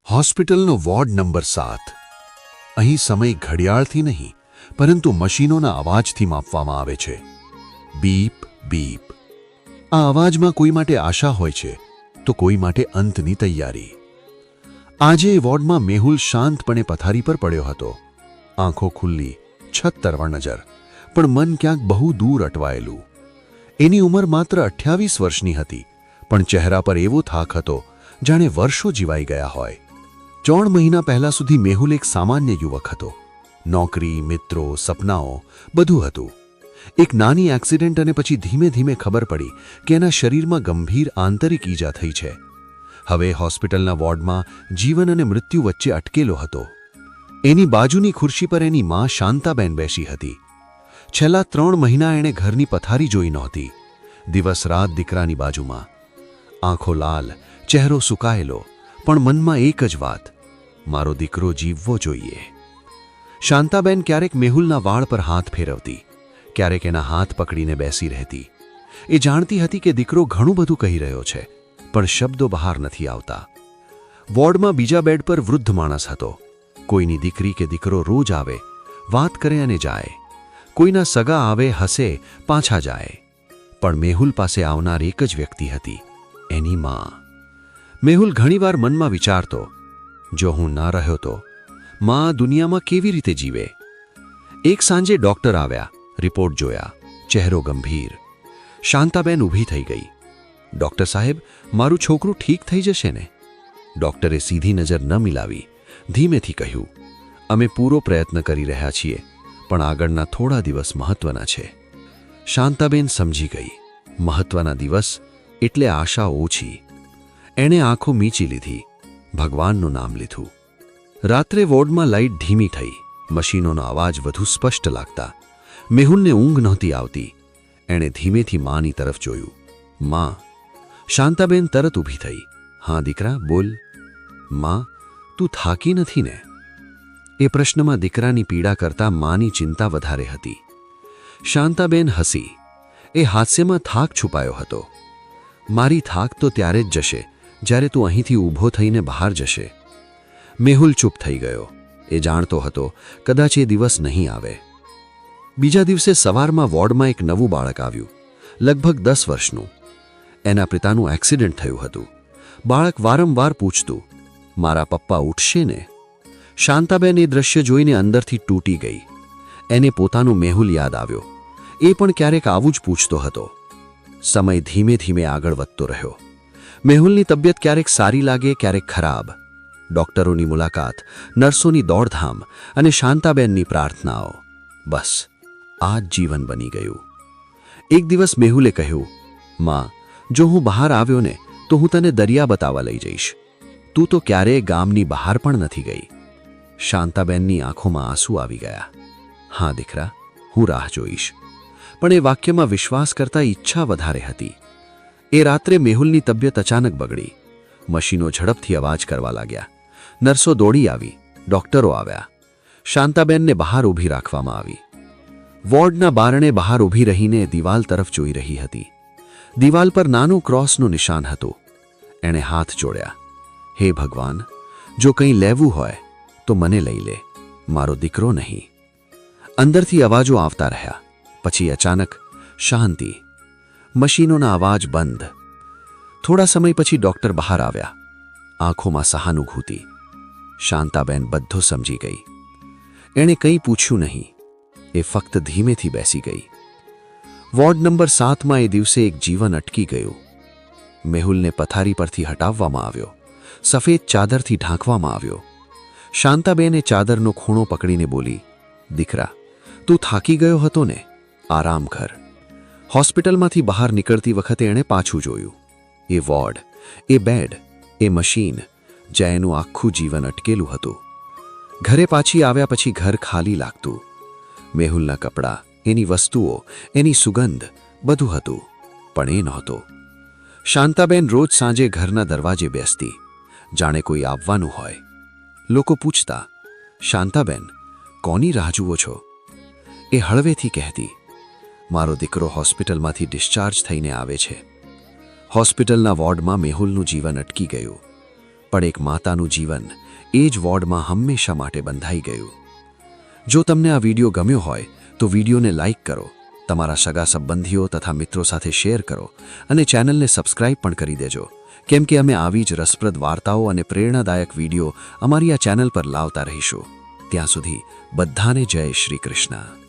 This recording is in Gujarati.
હોસ્પિટલનો વોર્ડ નંબર 7. અહીં સમય ઘડિયાળથી નહીં પરંતુ મશીનોના અવાજથી માપવામાં આવે છે. Beep beep. આ અવાજમાં કોઈ માટે આશા હોય છે તો કોઈ માટે અંતની તૈયારી. આજે એ વોર્ડમાં મેહુલ શાંતપણે પથારી પર પડ્યો હતો. આંખો ખુલ્લી, છત તરફ નજર, પણ મન ક્યાંક બહુ દૂર અટવાયેલું. એની ઉંમર માત્ર 28 વર્ષની હતી, પણ ચહેરા પર એવો થાક હતો જાણે વર્ષો જીવાઈ ગયા હોય. 3 મહિના પહેલા સુધી મેહુલ એક સામાન્ય યુવક હતો. નોકરી, મિત્રો, સપનાઓ બધું હતું. એક નાની એક્સિડન્ટ અને પછી ધીમે ધીમે ખબર પડી કે એના શરીરમાં ગંભીર આંતરિક ઈજા થઈ છે. હવે હોસ્પિટલના વોર્ડમાં જીવન અને મૃત્યુ વચ્ચે અટકેલો હતો. એની બાજુની ખુરશી પર એની માં શાંતાબેન બેસી હતી. છેલ્લા 3 મહિના એણે ઘરની પથારી જોઈ નહોતી. દિવસ રાત દીકરાની બાજુમાં. આંખો લાલ, ચહેરો સુકાયેલો, પણ મનમાં એક જ વાત: મારો દીકરો જીવવો જોઈએ. શાંતાબેન ક્યારેક મેહુલના વાળ પર હાથ ફેરવતી, ક્યારેક એના હાથ પકડીને બેસી રહેતી. એ જાણતી હતી કે દીકરો ઘણું બધું કહી રહ્યો છે, પણ શબ્દો બહાર નથી આવતા. વોર્ડમાં બીજા બેડ પર વૃદ્ધ માણસ હતો. કોઈની દીકરી કે દીકરો રોજ આવે, વાત કરે અને જાય. કોઈના સગા આવે, હસે, પાછા જાય. પણ મેહુલ પાસે આવનાર એક જ વ્યક્તિ હતી, એની માં. મેહુલ ઘણીવાર મનમાં વિચારતો, જો હું ના રહ્યો તો માં દુનિયામાં કેવી રીતે જીવે? એક સાંજે ડોક્ટર આવ્યા, રિપોર્ટ જોયા, ચહેરો ગંભીર. શાંતાબેન ઊભી થઈ ગઈ. ડોક્ટર સાહેબ, મારું છોકરું ઠીક થઈ જશે ને? ડોક્ટરે સીધી નજર ન મિલાવી ધીમેથી કહ્યું, અમે પૂરો પ્રયત્ન કરી રહ્યા છીએ, પણ આગળના થોડા દિવસ મહત્વના છે. શાંતાબેન સમજી ગઈ. મહત્વના દિવસ એટલે આશા ઓછી. એણે આંખો મીચી લીધી, ભગવાનનું નામ લીધું. રાત્રે વોર્ડમાં લાઇટ ધીમી થઈ, મશીનોનો અવાજ વધુ સ્પષ્ટ લાગતા. મેહુલને ઊંઘ નહોતી આવતી. એણે ધીમેથી માની તરફ જોયું. માં. શાંતાબેન તરત ઊભી થઈ. હા દીકરા, બોલ. માં, તું થાકી નથી ને? એ પ્રશ્નમાં દીકરાની પીડા કરતાં માની ચિંતા વધારે હતી. શાંતાબેન હસી. એ હાસ્યમાં થાક છુપાયો હતો. મારી થાક તો ત્યારે જ જશે જ્યારે તું અહીંથી ઊભો થઈને બહાર જશે. મેહુલ ચૂપ થઈ ગયો. એ જાણતો હતો કદાચ એ દિવસ નહીં આવે. બીજા દિવસે સવારમાં વોર્ડમાં એક નવું બાળક આવ્યું, લગભગ 10 વર્ષનું. એના પિતાનું એક્સિડન્ટ થયું હતું. બાળક વારંવાર પૂછતું, મારા પપ્પા ઉઠશે ને? શાંતાબેન એ દ્રશ્ય જોઈને અંદરથી તૂટી ગઈ. એને પોતાનું મેહુલ યાદ આવ્યો. એ પણ ક્યારેક આવું જ પૂછતો હતો. સમય ધીમે ધીમે આગળ વધતો રહ્યો. મેહુલની તબિયત ક્યારેક સારી લાગે, ક્યારેક ખરાબ. ડોક્ટરોની મુલાકાત, નર્સોની દોડધામ અને શાંતાબેનની પ્રાર્થનાઓ. બસ આ જ જીવન બની ગયું. એક દિવસ મેહુલે કહ્યું, માં, જો હું બહાર આવ્યો ને તો હું તને દરિયા બતાવવા લઈ જઈશ. તું તો ક્યારેય ગામની બહાર પણ નથી ગઈ. શાંતાબેનની આંખોમાં આંસુ આવી ગયા. હા દીકરા, હું રાહ જોઈશ. પણ એ વાક્યમાં વિશ્વાસ કરતા ઈચ્છા વધારે હતી. એ રાત્રે મેહુલની તબિયત અચાનક બગડી. મશીનો ઝડપથી અવાજ કરવા લાગ્યા. નર્સો દોડી આવી, ડોક્ટરો આવ્યા. શાંતાબેનને બહાર ઊભી રાખવામાં આવી. વોર્ડના બારણે બહાર ઊભી રહીને દિવાલ તરફ જોઈ રહી હતી. દિવાલ પર નાનું ક્રોસનું નિશાન હતું. એણે હાથ જોડ્યા. હે ભગવાન, જો કંઈ લેવું હોય તો મને લઈ લે, મારો દીકરો નહીં. અંદરથી અવાજો આવતા રહ્યા. પછી અચાનક શાંતિ. મશીનોના અવાજ બંધ. થોડા સમય પછી ડોક્ટર બહાર આવ્યા. આંખોમાં સહાનુભૂતિ. શાંતાબેન બધું સમજી ગઈ. એણે કંઈ પૂછ્યું નહીં. એ ફક્ત ધીમેથી બેસી ગઈ. વોર્ડ નંબર 7માં એ દિવસે એક જીવન અટકી ગયું. મેહુલને પથારી પરથી હટાવવામાં આવ્યો. સફેદ ચાદરથી ઢાંકવામાં આવ્યો. શાંતાબેને ચાદરનો ખૂણો પકડીને બોલી, દીકરા, તું થાકી ગયો હતો ને? આરામ કર. હોસ્પિટલમાંથી બહાર નીકળતી વખતે એણે પાછું જોયું. એ વોર્ડ, એ બેડ, એ મશીન, જ્યાં એનું આખું જીવન અટકેલું હતું. ઘરે પાછી આવ્યા પછી ઘર ખાલી લાગતું. મેહુલના કપડાં, એની વસ્તુઓ, એની સુગંધ, બધું હતું, પણ એ નહોતો. શાંતાબેન રોજ સાંજે ઘરના દરવાજે બેસતી, જાણે કોઈ આવવાનું હોય. લોકો પૂછતા, શાંતાબેન, કોની રાહ જુઓ છો? એ હળવેથી કહેતી, મારો દીકરો હોસ્પિટલમાંથી ડિસ્ચાર્જ થઈને આવે છે. હોસ્પિટલના વોર્ડમાં મેહુલનું જીવન અટકી ગયું. પણ એક માતાનું જીવન એ જ વોર્ડમાં હંમેશા માટે બંધાઈ ગયું. જો તમને આ વિડીયો ગમ્યો હોય તો વિડીયોને લાઇક કરો, તમારા સગા સંબંધીઓ તથા મિત્રો સાથે શેર કરો અને ચેનલને સબસ્ક્રાઇબ પણ કરી દેજો, કેમ કે અમે આવી જ રસપ્રદ વાર્તાઓ અને પ્રેરણાદાયક વિડીયો અમારી આ ચેનલ પર લાવતા રહીશું. ત્યાં સુધી બધાને જય શ્રી કૃષ્ણ.